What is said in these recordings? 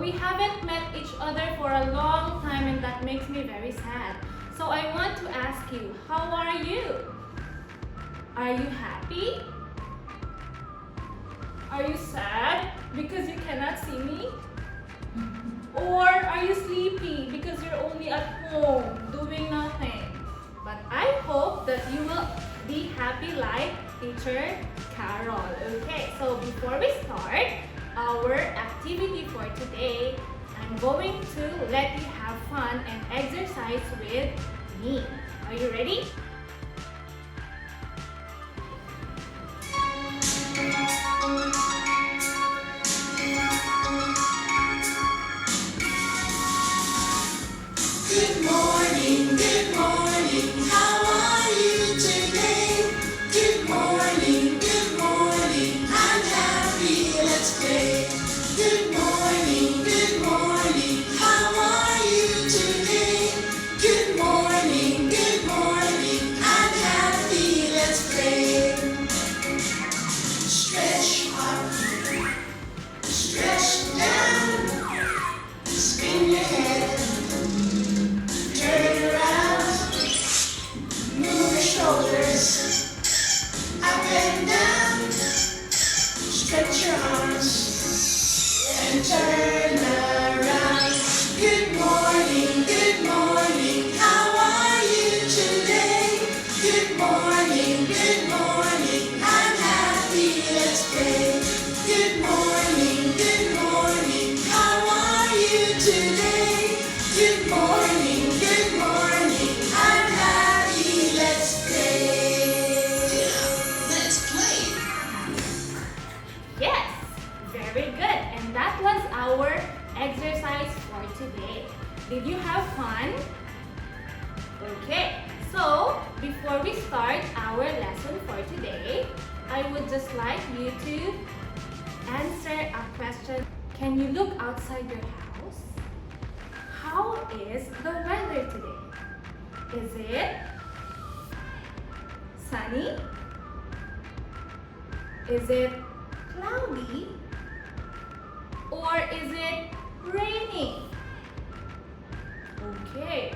we haven't met each other for a long time and that makes me very sad. So I want to ask you, how are you? Are you happy? Are you sad because you cannot see me? Or are you sleepy because you're only at home doing nothing? But I hope that you will be happy like Teacher Carol. Okay, so before we start our activity for today, I'm going to let you have fun and exercise with me. Are you ready? Good morning, how are you today? Good morning, I'm happy, let's play. Good morning, how are you today? Good morning, I'm happy, let's play. Stretch up, stretch down, spin your head. Turn around, move your shoulders, up and down, stretch your arms, and turn around. Good morning, how are you today? Good morning, I'm happy, let's play. Good morning, how are you today? Good morning, I'm happy, let's play. Let's play. Yes, very good. And that was our exercise for today. Did you have fun? Okay, so before we start our lesson for today, I would just like you to answer a question. Can you look outside your house? How is the weather today? Is it sunny? Is it cloudy? Or is it raining? Okay,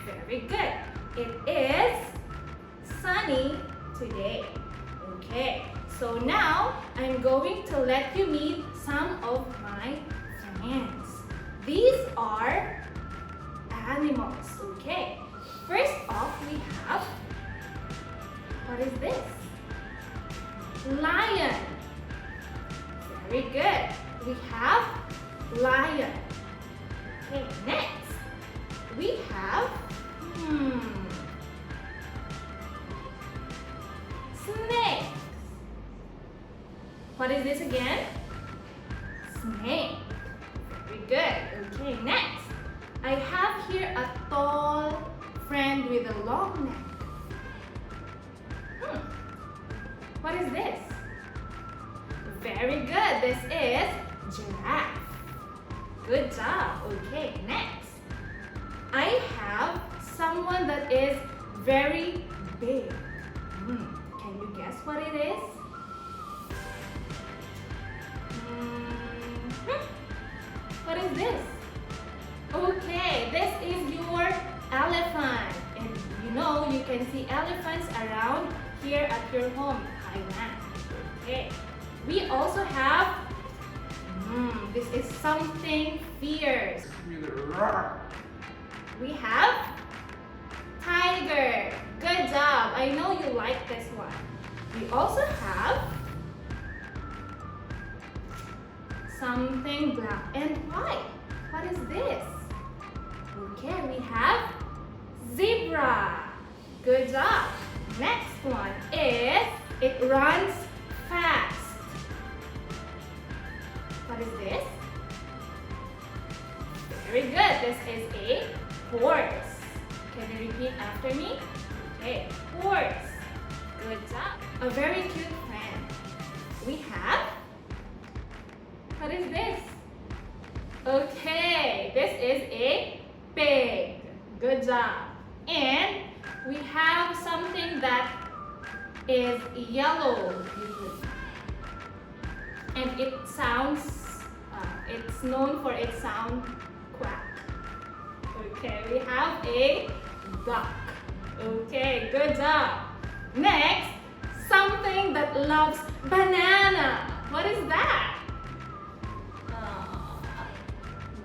very good. It is sunny today. Okay, so now I'm going to let you meet some of my friends. These are animals. Okay, first off we have, what is this? Lion. Very good. We have lion. Okay, next we have snake. What is this again? Snake. Very good. Okay, next I have here a tall friend with a long neck. What is this? Very good. This is giraffe. Good job. Okay, next. I have someone that is very big. Can you guess what it is? What is this? Okay, this is your elephant. And you know you can see elephants around here at your home, Thailand. Okay. We also have, this is something fierce. We have tiger. Good job. I know you like this one. We also have something black and white. What is this? Okay, we have zebra. Good job. Next one is, it runs fast. What is this? Very good. This is a horse. Can you repeat after me? Okay, horse. Good job. A very cute friend. We have, what is this? Okay, this is a pig. Good job. And we have something that is yellow usually. And it sounds, It's known for its sound quack. Okay, we have a duck. Okay, good job. Next, something that loves banana. What is that?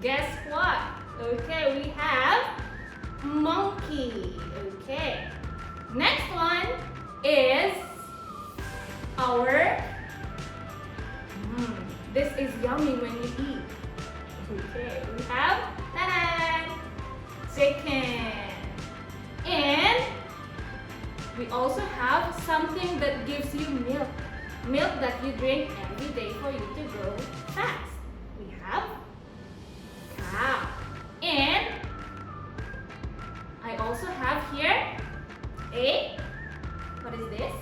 Guess what? Okay, we have monkey. Okay. Next one is our this is yummy when you eat. Okay, we have chicken. And we also have something that gives you milk. Milk that you drink every day for you to grow fast. We have cow. And I also have here what is this?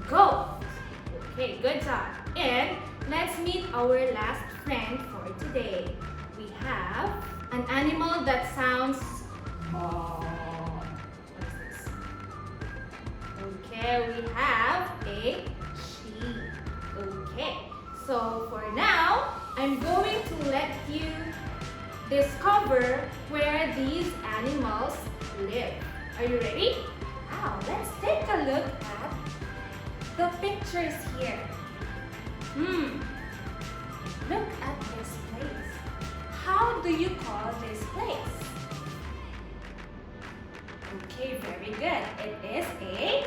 Goat. Okay, good job. And let's meet our last friend for today. We have an animal that sounds what is this? Okay, we have a sheep. Okay, so for now, I'm going to let you discover where these animals live. Are you ready? Now, let's take a look at the pictures here. Look at this place. How do you call this place? Okay, very good. It is a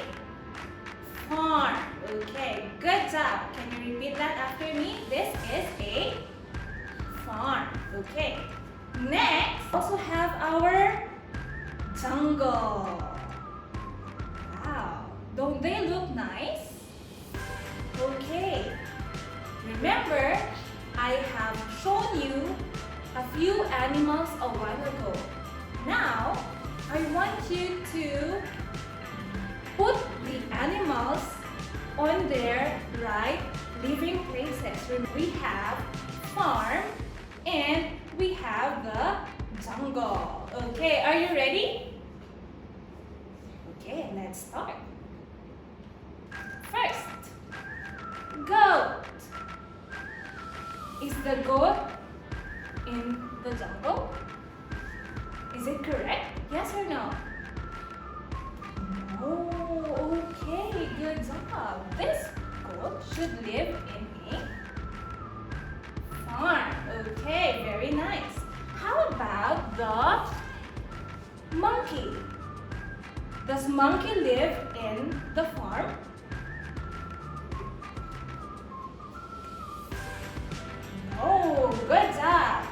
farm. Okay, good job. Can you repeat that after me? This is a farm. Okay. Next, we also have our jungle. Wow, don't they look nice? Okay. Remember, I have shown you a few animals a while ago. Now, I want you to put the animals on their right living places. We have farm and we have the jungle. Okay, are you ready? Okay, let's start. First, goat. Is the goat in the jungle? Is it correct? Yes or no? Oh, okay, good job. This goat should live in a farm. Okay, very nice. How about the monkey? Does monkey live in the farm? Oh, good job.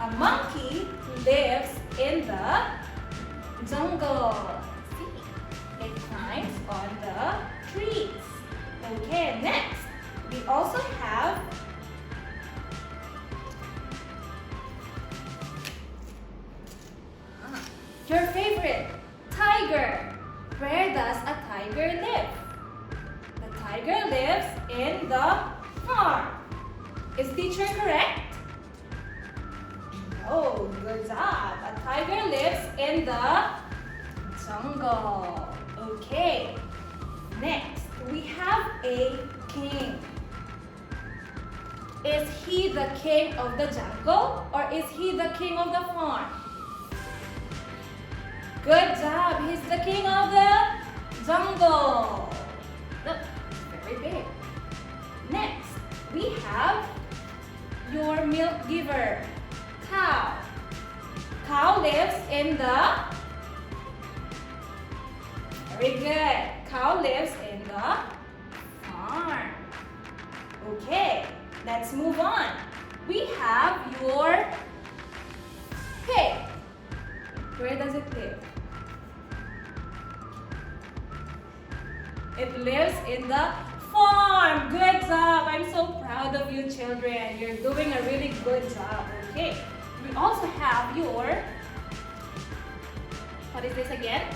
A monkey lives in the jungle. See, it climbs on the trees. Okay, next, we also have your favorite, tiger. Where does a tiger live? The tiger lives in the farm. Is teacher correct? Oh, good job. A tiger lives in the jungle. Okay. Next, we have a king. Is he the king of the jungle or is he the king of the farm? Good job. He's the king of the jungle. Look, it's very big. Next, we have your milk giver, cow. Cow lives in the, very good. Cow lives in the farm. Okay, let's move on. We have your pig. Where does it live? It lives in the farm. Good job. I'm so proud of you children. You're doing a really good job. Okay. We also have your, what is this again?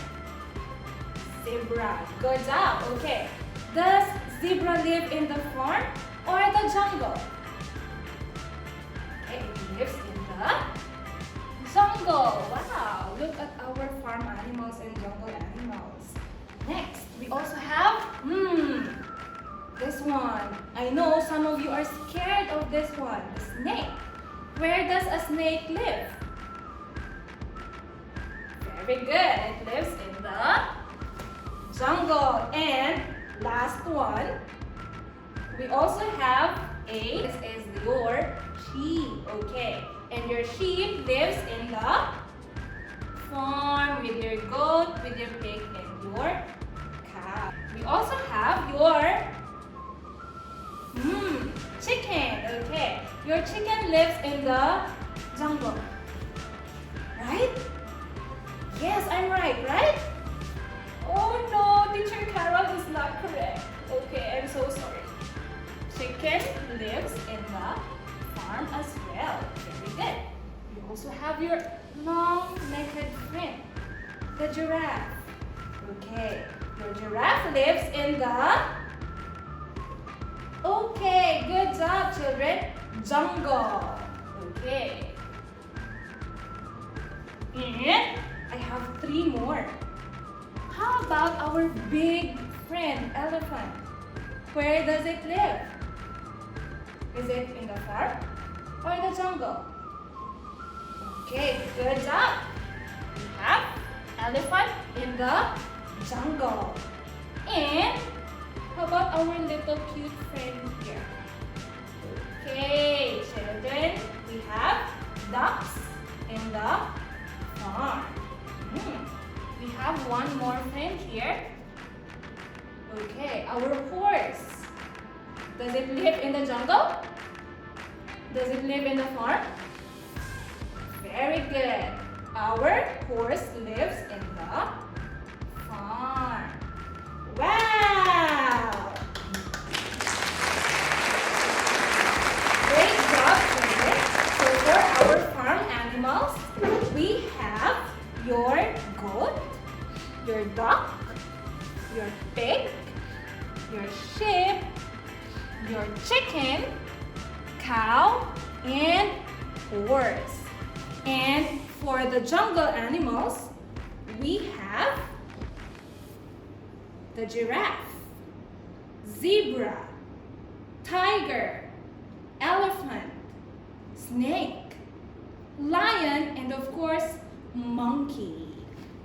Zebra. Good job. Okay. Does zebra live in the farm or the jungle? Okay, it lives in the jungle. Wow. Look at our farm animals and jungle animals. Next, we also have, this one. I know some of you are scared of this one, the snake. Where does a snake live? Very good. It lives in the jungle. And last one, we also have this is your sheep. Okay. And your sheep lives in the farm with your goat, with your pig, and your cow. We also have your chicken. Okay. Your chicken lives in the jungle. Right? Yes, I'm right? Oh no, Teacher Carol is not correct. Okay, I'm so sorry. Chicken lives in the farm as well. Very good. You also have your long-legged friend, the giraffe. Okay, your giraffe lives in the... Okay, good job, children. Jungle. Okay. And I have 3 more. How about our big friend, elephant? Where does it live? Is it in the farm or the jungle? Okay, good job. We have elephant in the jungle. And how about our little cute friend here? Okay, children, we have ducks in the farm. We have one more friend here. Okay, our horse. Does it live in the jungle? Does it live in the farm? Very good. Our horse lives in the farm. Wow! Great job, children. So for our farm animals, we have your goat, your duck, your pig, your sheep, your chicken, cow, and horse. And for the jungle animals, we have the giraffe, zebra, tiger, elephant, snake, lion, and of course, monkey.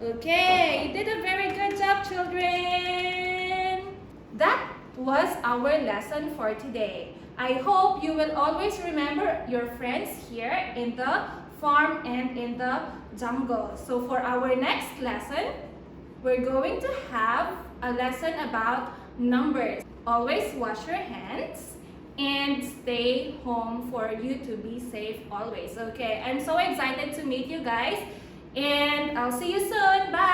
Okay, you did a very good job, children. That was our lesson for today. I hope you will always remember your friends here in the farm and in the jungle. So for our next lesson, we're going to have a lesson about numbers. Always wash your hands and stay home for you to be safe always. Okay, I'm so excited to meet you guys and I'll see you soon. Bye!